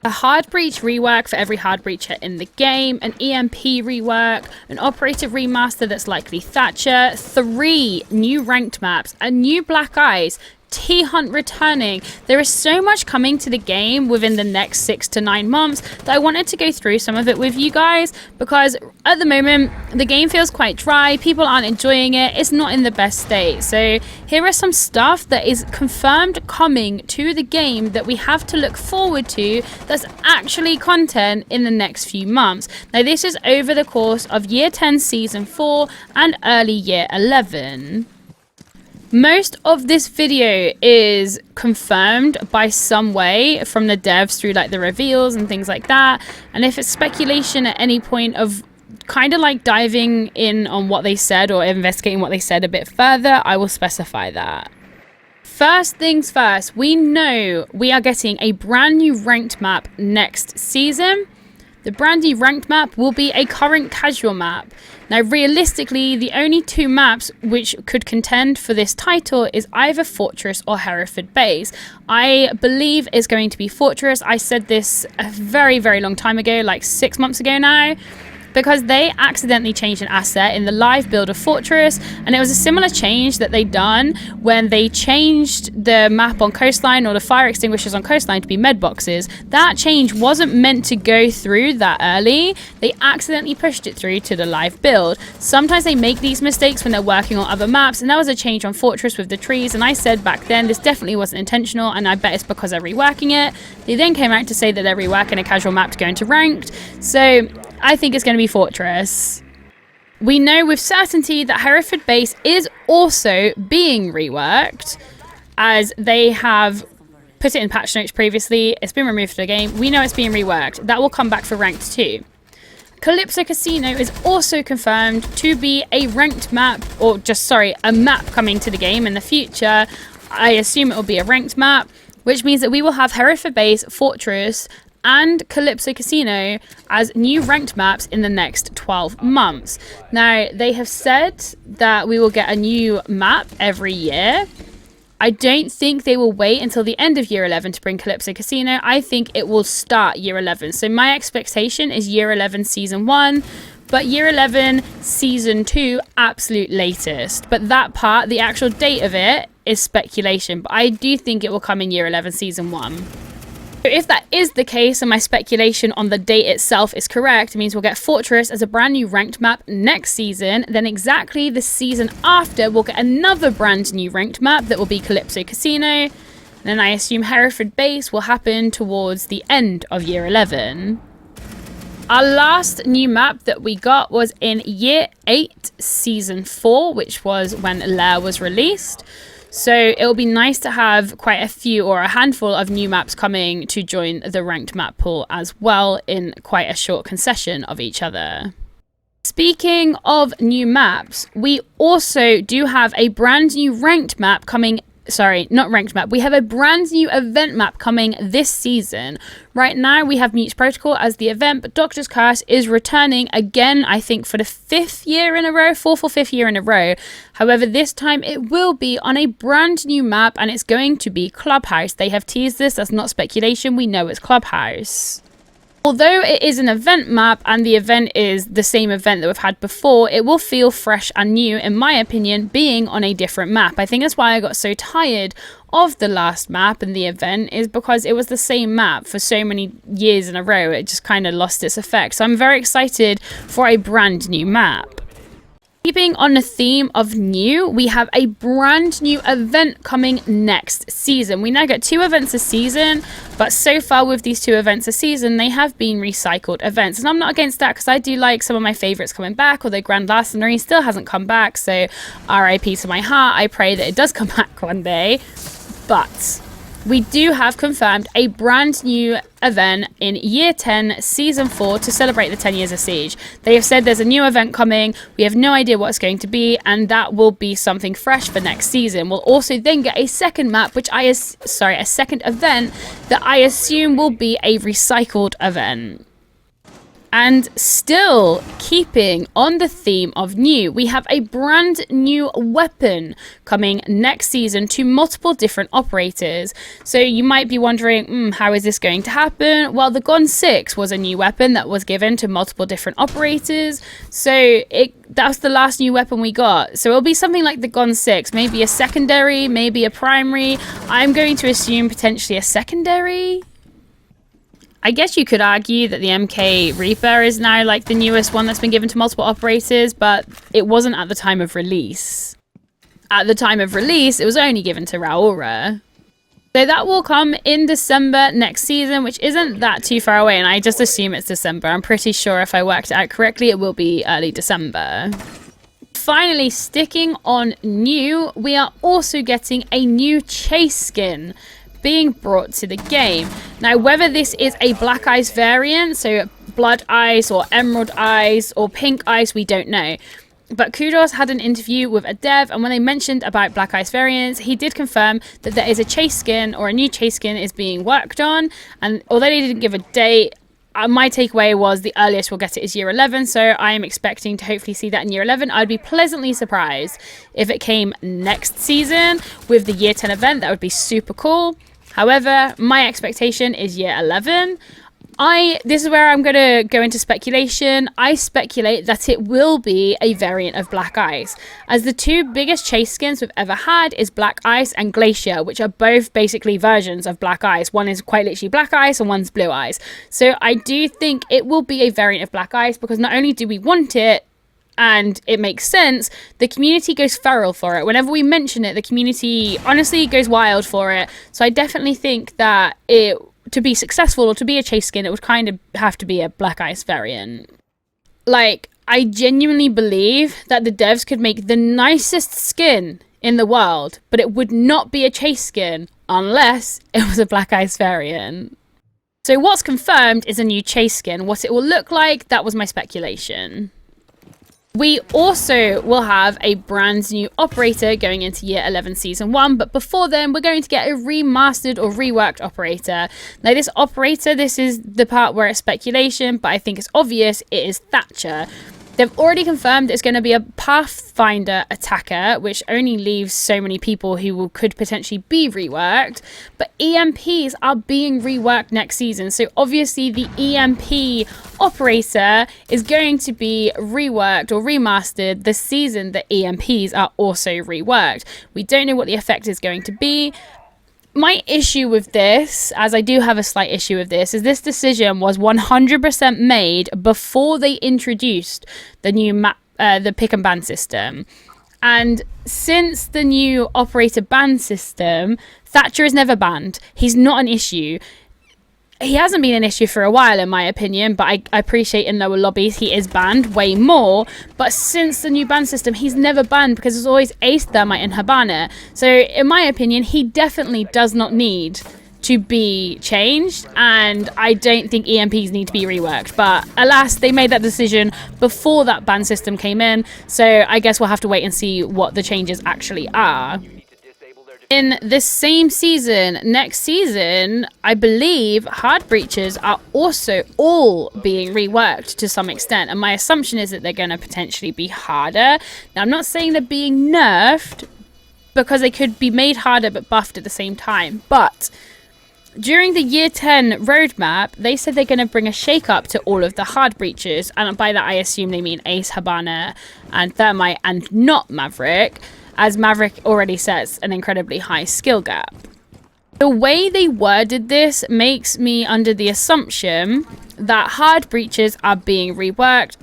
A hard breach rework for every hard breacher in the game, an EMP rework, an operative remaster that's likely Thatcher, 3 new ranked maps, a new Black Eyes, T-Hunt returning. There is so much coming to the game within the next 6 to 9 months that I wanted to go through some of it with you guys, because at the moment the game feels quite dry, people aren't enjoying it, it's not in the best state. So here are some stuff that is confirmed coming to the game that we have to look forward to, that's actually content in the next few months. Now this is over the course of year 10 season 4 and early year 11. Most of this video is confirmed by some way from the devs through like the reveals and things like that. And if it's speculation at any point of kind of like diving in on what they said or investigating what they said a bit further, I will specify that. First things first, we know we are getting a brand new ranked map next season. The brand new ranked map will be a current casual map. Now, realistically, the only 2 maps which could contend for this title is either Fortress or Hereford Base. I believe it's going to be Fortress. I said this a very, very long time ago, like 6 months ago now, because they accidentally changed an asset in the live build of Fortress, and it was a similar change that they done when they changed the map on Coastline, or the fire extinguishers on Coastline, to be med boxes. That change wasn't meant to go through that early. They accidentally pushed it through to the live build. Sometimes they make these mistakes when they're working on other maps, and that was a change on Fortress with the trees, and I said back then this definitely wasn't intentional, and I bet it's because they're reworking it. They then came out to say that they're reworking a casual map to go into ranked, so I think it's going to be Fortress. We know with certainty that Hereford Base is also being reworked, as they have put it in patch notes previously. It's been removed from the game. We know it's being reworked. That will come back for ranked too. Calypso Casino is also confirmed to be a ranked map, or just, sorry, a map coming to the game in the future. I assume it will be a ranked map, which means that we will have Hereford Base, Fortress, and Calypso Casino as new ranked maps in the next 12 months. Now, they have said that we will get a new map every year. I don't think they will wait until the end of year 11 to bring Calypso Casino. I think it will start year 11. So my expectation is year 11 season 1, but year 11 season 2 absolute latest. But that part, the actual date of it, is speculation. But I do think it will come in year 11 season 1. So if that is the case and my speculation on the date itself is correct, it means we'll get Fortress as a brand new ranked map next season. Then exactly the season after, we'll get another brand new ranked map that will be Calypso Casino. And then I assume Hereford Base will happen towards the end of year 11. Our last new map that we got was in year 8 season 4, which was when Lair was released. So it'll be nice to have quite a few, or a handful of new maps coming to join the ranked map pool as well, in quite a short concession of each other. Speaking of new maps, we also do have a brand new ranked map coming. Sorry, not ranked map. We have a brand new event map coming this season. Right now we have Mutes Protocol as the event, but Doctor's Curse is returning again, I think for the 5th year in a row, 4th or 5th year in a row. However, this time it will be on a brand new map, and it's going to be Clubhouse. They have teased this, that's not speculation, we know it's Clubhouse. Although it is an event map and the event is the same event that we've had before, it will feel fresh and new, in my opinion, being on a different map. I think that's why I got so tired of the last map and the event, is because it was the same map for so many years in a row. It just kind of lost its effect. So I'm very excited for a brand new map. Keeping on the theme of new, we have a brand new event coming next season. We now get 2 events a season, but so far with these 2 events a season, they have been recycled events. And I'm not against that, because I do like some of my favorites coming back, although Grand Larceny still hasn't come back, so RIP to my heart. I pray that it does come back one day. But we do have confirmed a brand new event in year 10 season 4 to celebrate the 10 years of Siege. They have said there's a new event coming. We have no idea what it's going to be, and that will be something fresh for next season. We'll also then get a second map, a second event that I assume will be a recycled event. And still keeping on the theme of new, we have a brand new weapon coming next season to multiple different operators. So you might be wondering, how is this going to happen? Well, the Gun 6 was a new weapon that was given to multiple different operators. So that's the last new weapon we got. So it'll be something like the Gun 6, maybe a secondary, maybe a primary. I'm going to assume potentially a secondary. I guess you could argue that the MK Reaper is now like the newest one that's been given to multiple operators, but it wasn't at the time of release. At the time of release, it was only given to Raura. So that will come in December next season, which isn't that too far away, and I just assume it's December. I'm pretty sure if I worked it out correctly, it will be early December. Finally, sticking on new, we are also getting a new chase skin being brought to the game. Now, whether this is a Black Ice variant, so Blood Ice or Emerald Ice or Pink Ice, we don't know. But Kudos had an interview with a dev, and when they mentioned about Black Ice variants, he did confirm that there is a chase skin or a new chase skin is being worked on. And although they didn't give a date, my takeaway was the earliest we'll get it is year 11, so I am expecting to hopefully see that in year 11. I'd be pleasantly surprised if it came next season with the year 10 event. That would be super cool. However, my expectation is year 11. This is where I'm going to go into speculation. I speculate that it will be a variant of Black Ice, as the two biggest chase skins we've ever had is Black Ice and Glacier, which are both basically versions of Black Ice. One is quite literally Black Ice and one's Blue Ice. So I do think it will be a variant of Black Ice, because not only do we want it, and it makes sense, the community goes feral for it. Whenever we mention it, the community honestly goes wild for it. So I definitely think that to be successful or to be a chase skin, it would kind of have to be a Black Ice variant. Like, I genuinely believe that the devs could make the nicest skin in the world, but it would not be a chase skin unless it was a Black Ice variant. So what's confirmed is a new chase skin. What it will look like, that was my speculation. We also will have a brand new operator going into year 11 season 1, but before then we're going to get a remastered or reworked operator. Now this operator, this is the part where it's speculation, but I think it's obvious, it is Thatcher. They've already confirmed it's going to be a Pathfinder attacker, which only leaves so many people who could potentially be reworked. But EMPs are being reworked next season. So obviously the EMP operator is going to be reworked or remastered the season that EMPs are also reworked. We don't know what the effect is going to be. My issue with this, as I do have a slight issue with this, is this decision was 100% made before they introduced the new the pick and ban system. And since the new operator ban system, Thatcher is never banned. He's not an issue. He hasn't been an issue for a while, in my opinion, but I appreciate in lower lobbies he is banned way more. But since the new ban system, he's never banned because there's always Ace, Thermite, and Habana. So in my opinion, he definitely does not need to be changed, and I don't think EMPs need to be reworked. But alas, they made that decision before that ban system came in, so I guess we'll have to wait and see what the changes actually are. In this same season, next season, I believe hard breaches are also all being reworked to some extent. And my assumption is that they're going to potentially be harder. Now, I'm not saying they're being nerfed, because they could be made harder but buffed at the same time. But during the year 10 roadmap, they said they're going to bring a shake-up to all of the hard breaches. And by that, I assume they mean Ace, Habana, and Thermite, and not Maverick, as Maverick already sets an incredibly high skill gap. The way they worded this makes me under the assumption that hard breaches are being reworked,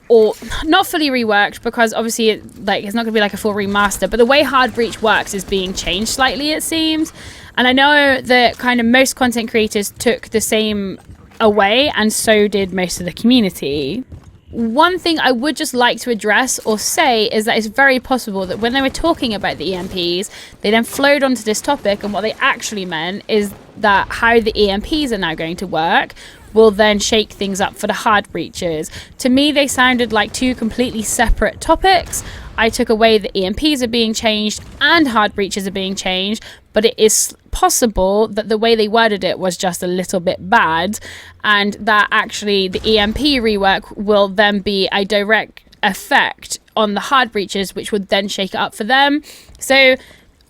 or not fully reworked, because obviously it's not going to be like a full remaster, but the way hard breach works is being changed slightly, it seems. And I know that kind of most content creators took the same away, and so did most of the community. One thing I would just like to address or say is that it's very possible that when they were talking about the EMPs, they then flowed onto this topic, and what they actually meant is that how the EMPs are now going to work will then shake things up for the hard breaches. To me, they sounded like two completely separate topics. I took away the EMPs are being changed and hard breaches are being changed, but it is possible that the way they worded it was just a little bit bad, and that actually the EMP rework will then be a direct effect on the hard breaches, which would then shake it up for them. So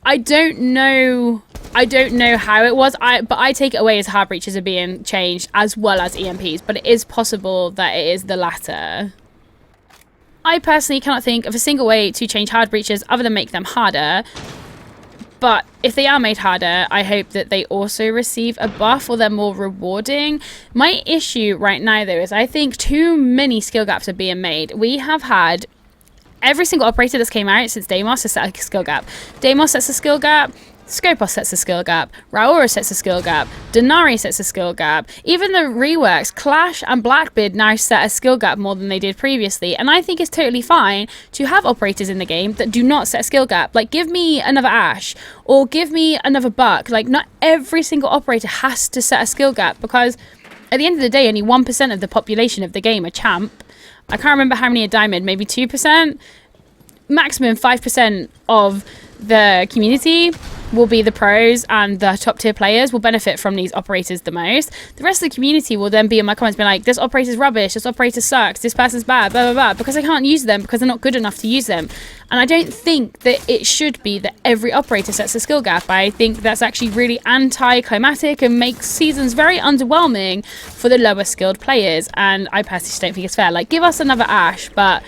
I don't know how it was, but I take it away as hard breaches are being changed as well as EMPs, but it is possible that it is the latter. I personally cannot think of a single way to change hard breaches other than make them harder. But if they are made harder, I hope that they also receive a buff or they're more rewarding. My issue right now, though, is I think too many skill gaps are being made. We have had every single operator that's came out since Deimos has set a skill gap. Deimos sets a skill gap. Skopos sets a skill gap, Raura sets a skill gap, Denari sets a skill gap, even the reworks, Clash and Blackbeard now set a skill gap more than they did previously, and I think it's totally fine to have operators in the game that do not set a skill gap. Like, give me another Ashe, or give me another Buck. Like, not every single operator has to set a skill gap, because at the end of the day, only 1% of the population of the game are champ. I can't remember how many are diamond, maybe 2%? Maximum 5% of the community will be the pros, and the top tier players will benefit from these operators the most. The rest of the community will then be in my comments being like, this operator's rubbish, this operator sucks, this person's bad, blah, blah, blah, because I can't use them because they're not good enough to use them. And I don't think that it should be that every operator sets a skill gap. I think that's actually really anti-climatic and makes seasons very underwhelming for the lower skilled players. And I personally just don't think it's fair. Like, give us another Ashe, but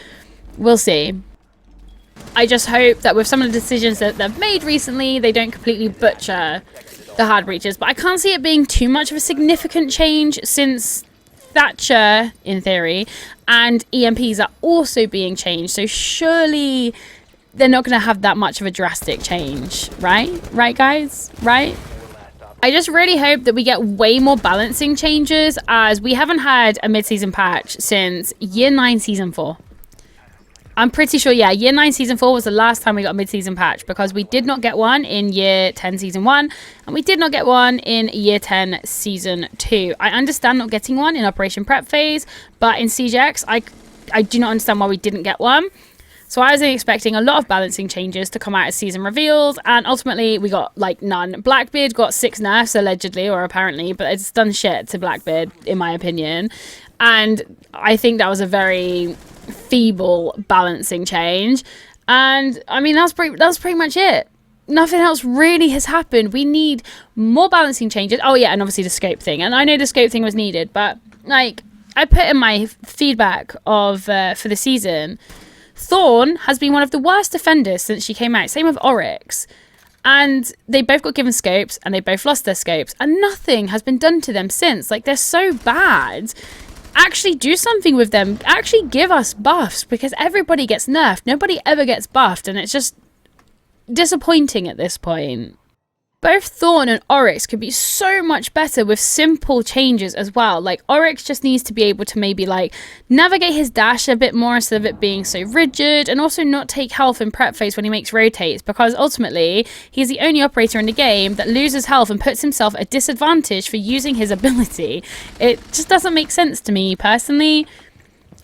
we'll see. I just hope that with some of the decisions that they've made recently, they don't completely butcher the hard breaches. But I can't see it being too much of a significant change, since Thatcher, in theory, and EMPs are also being changed. So surely they're not going to have that much of a drastic change, right? Right, guys? Right? I just really hope that we get way more balancing changes, as we haven't had a mid-season patch since Year 9 Season 4. I'm pretty sure, yeah, Year 9 Season 4 was the last time we got a mid-season patch, because we did not get one in Year 10 Season 1, and we did not get one in Year 10 Season 2. I understand not getting one in Operation Prep Phase, but in Siege X, I do not understand why we didn't get one. So I was expecting a lot of balancing changes to come out as season reveals, and ultimately we got, like, none. Blackbeard got 6 nerfs, allegedly, or apparently, but it's done shit to Blackbeard, in my opinion. And I think that was a very feeble balancing change, and I mean that's pretty much it. Nothing else really has happened. We need more balancing changes. Oh yeah, and obviously the scope thing, and I know the scope thing was needed, but like I put in my feedback of for the season, Thorn has been one of the worst defenders since she came out. Same with Oryx, and they both got given scopes and they both lost their scopes, and nothing has been done to them since. Like, they're so bad. Actually do something with them. Actually give us buffs, because everybody gets nerfed. Nobody ever gets buffed, and it's just disappointing at this point. Both Thorn and Oryx could be so much better with simple changes as well. Like, Oryx just needs to be able to maybe, like, navigate his dash a bit more instead of it being so rigid, and also not take health in prep phase when he makes rotates, because ultimately he's the only operator in the game that loses health and puts himself at a disadvantage for using his ability. It just doesn't make sense to me personally.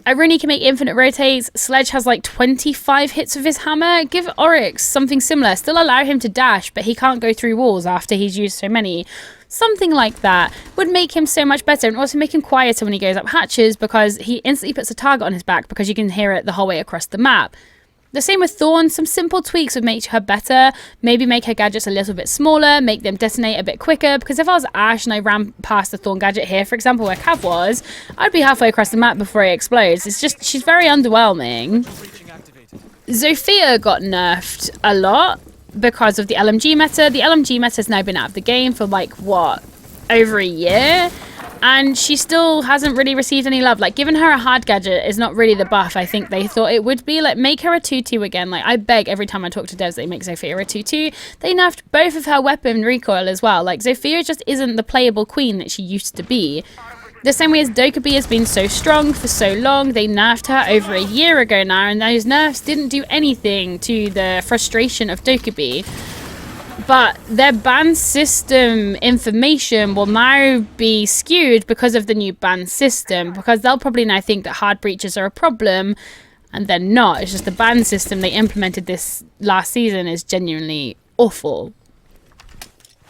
Irony can make infinite rotates. Sledge has like 25 hits with his hammer. Give Oryx something similar. Still allow him to dash, but he can't go through walls after he's used so many. Something like that would make him so much better, and also make him quieter when he goes up hatches, because he instantly puts a target on his back, because you can hear it the whole way across the map. The same with Thorn. Some simple tweaks would make her better. Maybe make her gadgets a little bit smaller, make them detonate a bit quicker, because if I was Ashe and I ran past the Thorn gadget here, for example, where Cav was, I'd be halfway across the map before he explodes. It's just, she's very underwhelming. Zofia got nerfed a lot because of the LMG meta. The LMG meta has now been out of the game for like, what, over a year? And she still hasn't really received any love. Like, giving her a hard gadget is not really the buff I think they thought it would be. Like, make her a 2-2 again. Like, I beg every time I talk to devs they make Zofia a 2-2. They nerfed both of her weapon recoil as well. Like, Zofia just isn't the playable queen that she used to be. The same way as Dokkaebi has been so strong for so long, they nerfed her over a year ago now, and those nerfs didn't do anything to the frustration of Dokkaebi. But their ban system information will now be skewed because of the new ban system, because they'll probably now think that hard breaches are a problem, and they're not. It's just the ban system they implemented this last season is genuinely awful.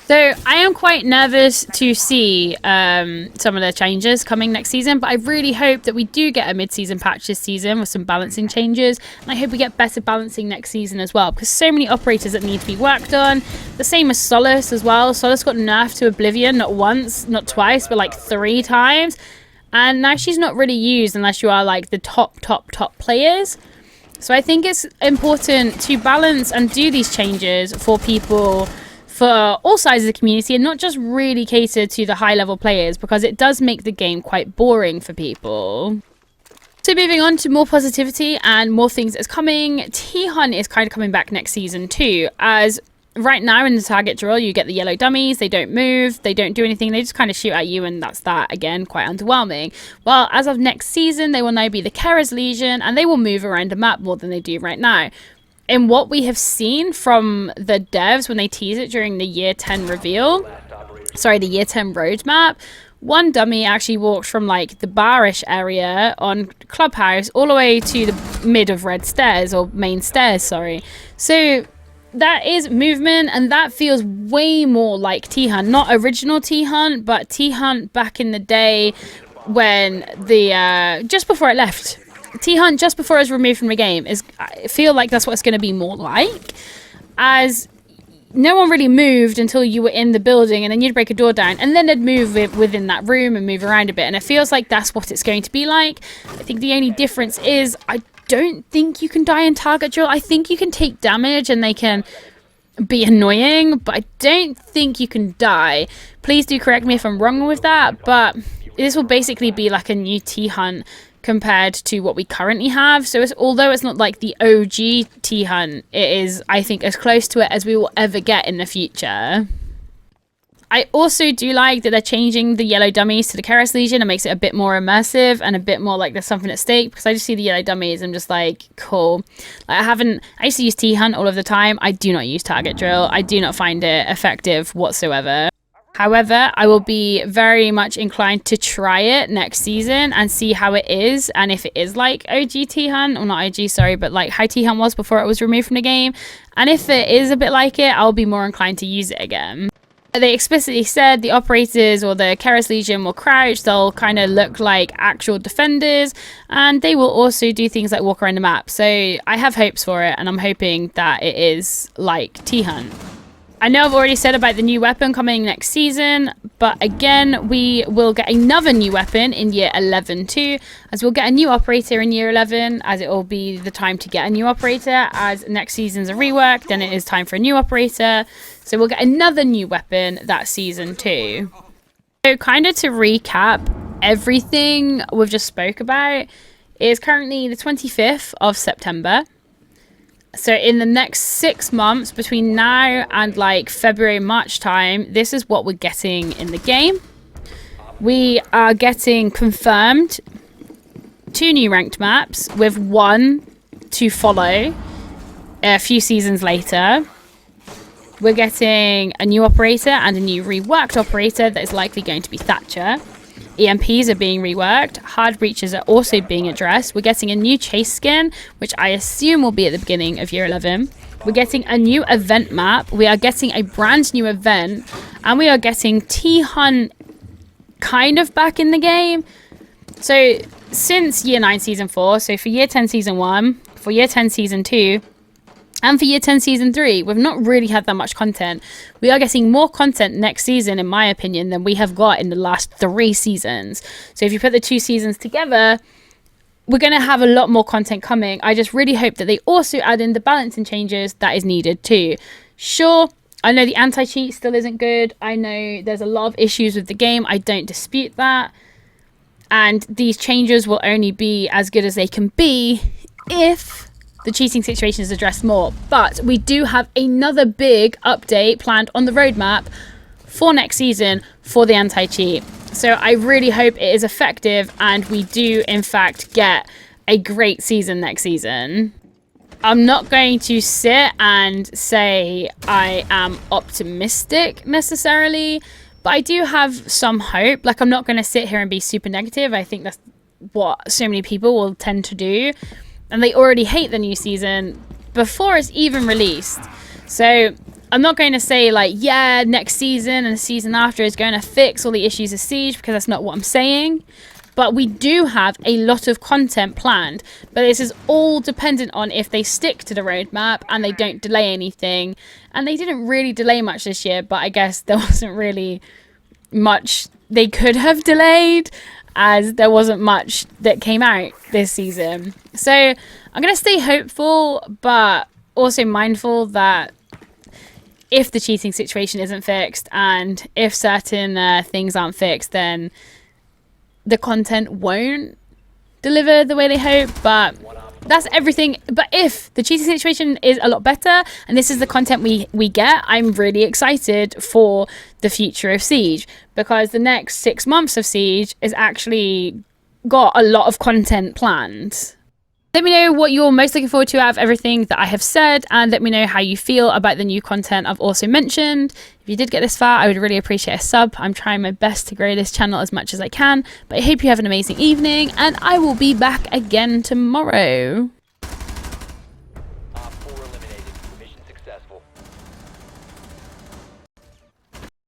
So I am quite nervous to see some of the changes coming next season, but I really hope that we do get a mid-season patch this season with some balancing changes, and I hope we get better balancing next season as well, because so many operators that need to be worked on. The same as Solace as well. Solace got nerfed to Oblivion, not once, not twice, but like 3 times, and now she's not really used unless you are like the top players. So I think it's important to balance and do these changes for people, for all sides of the community, and not just really cater to the high level players, because it does make the game quite boring for people. So moving on to more positivity and more things that's coming, T-Hunt is kind of coming back next season too, as right now in the target drill you get the yellow dummies, they don't move, they don't do anything, they just kind of shoot at you, and that's that. Again, quite underwhelming. Well, as of next season they will now be the Kara's Legion, and they will move around the map more than they do right now. In what we have seen from the devs when they tease it during the year 10 reveal, sorry, the year 10 roadmap, one dummy actually walked from like the barish area on Clubhouse all the way to the mid of red stairs, or main stairs, sorry. So that is movement, and that feels way more like T-Hunt. Not original T-Hunt, but T-Hunt back in the day when the, just before it left. T-Hunt just before it was removed from the game is, I feel like that's what it's going to be more like, as no one really moved until you were in the building, and then you'd break a door down, and then they'd move within that room and move around a bit, and it feels like that's what it's going to be like. I think the only difference is I don't think you can die in target drill. I think you can take damage and they can be annoying, but I don't think you can die. Please do correct me if I'm wrong with that, but this will basically be like a new T-Hunt compared to what we currently have. So although it's not like the OG T-Hunt, it is, I think, as close to it as we will ever get in the future. I also do like that they're changing the yellow dummies to the Kara's Legion. It makes it a bit more immersive and a bit more like there's something at stake, because I just see the yellow dummies, I'm just like, cool. Like, I used to use T-Hunt all of the time. I do not use target drill. I do not find it effective whatsoever. However, I will be very much inclined to try it next season and see how it is, and if it is like OG T-Hunt, or not OG, sorry, but like how T-Hunt was before it was removed from the game. And if it is a bit like it, I'll be more inclined to use it again. They explicitly said the operators or the Kara's Legion will crouch, they'll kind of look like actual defenders, and they will also do things like walk around the map. So I have hopes for it, and I'm hoping that it is like T-Hunt. I know I've already said about the new weapon coming next season, but again, we will get another new weapon in year 11 too, as we'll get a new operator in year 11, as it will be the time to get a new operator, as next season's a rework, then it is time for a new operator. So we'll get another new weapon that season too. So kind of to recap everything we've just spoke about, it is currently the 25th of September. So in the next 6 months, between now and like February, March time, this is what we're getting in the game. We are getting confirmed 2 new ranked maps, with 1 to follow a few seasons later. We're getting a new operator and a new reworked operator that is likely going to be Thatcher. EMPs are being reworked. Hard breaches are also being addressed. We're getting a new chase skin, which I assume will be at the beginning of year 11. We're getting a new event map. We are getting a brand new event. And we are getting T-Hunt kind of back in the game. So since year 9 season 4, so for year 10 season 1, for year 10 season 2, and for year 10 season 3, we've not really had that much content. We are getting more content next season, in my opinion, than we have got in the last 3 seasons. So if you put the 2 seasons together, we're going to have a lot more content coming. I just really hope that they also add in the balancing changes that is needed too. Sure, I know the anti-cheat still isn't good. I know there's a lot of issues with the game. I don't dispute that. And these changes will only be as good as they can be if the cheating situation is addressed more. But we do have another big update planned on the roadmap for next season for the anti-cheat. So I really hope it is effective and we do in fact get a great season next season. I'm not going to sit and say I am optimistic necessarily, but I do have some hope. Like, I'm not going to sit here and be super negative. I think that's what so many people will tend to do. and they already hate the new season before it's even released. So I'm not going to say like, yeah, next season and the season after is going to fix all the issues of Siege, because that's not what I'm saying. But we do have a lot of content planned. But this is all dependent on if they stick to the roadmap and they don't delay anything. And they didn't really delay much this year, but I guess there wasn't really much they could have delayed, as there wasn't much that came out this season. So I'm going to stay hopeful, but also mindful that if the cheating situation isn't fixed and if certain things aren't fixed, then the content won't deliver the way they hope. But that's everything. But if the cheating situation is a lot better and this is the content we get, I'm really excited for the future of Siege, because the next 6 months of Siege is actually got a lot of content planned. Let me know what you're most looking forward to out of everything that I have said, and let me know how you feel about the new content I've also mentioned. If you did get this far, I would really appreciate a sub. I'm trying my best to grow this channel as much as I can, but I hope you have an amazing evening, and I will be back again tomorrow.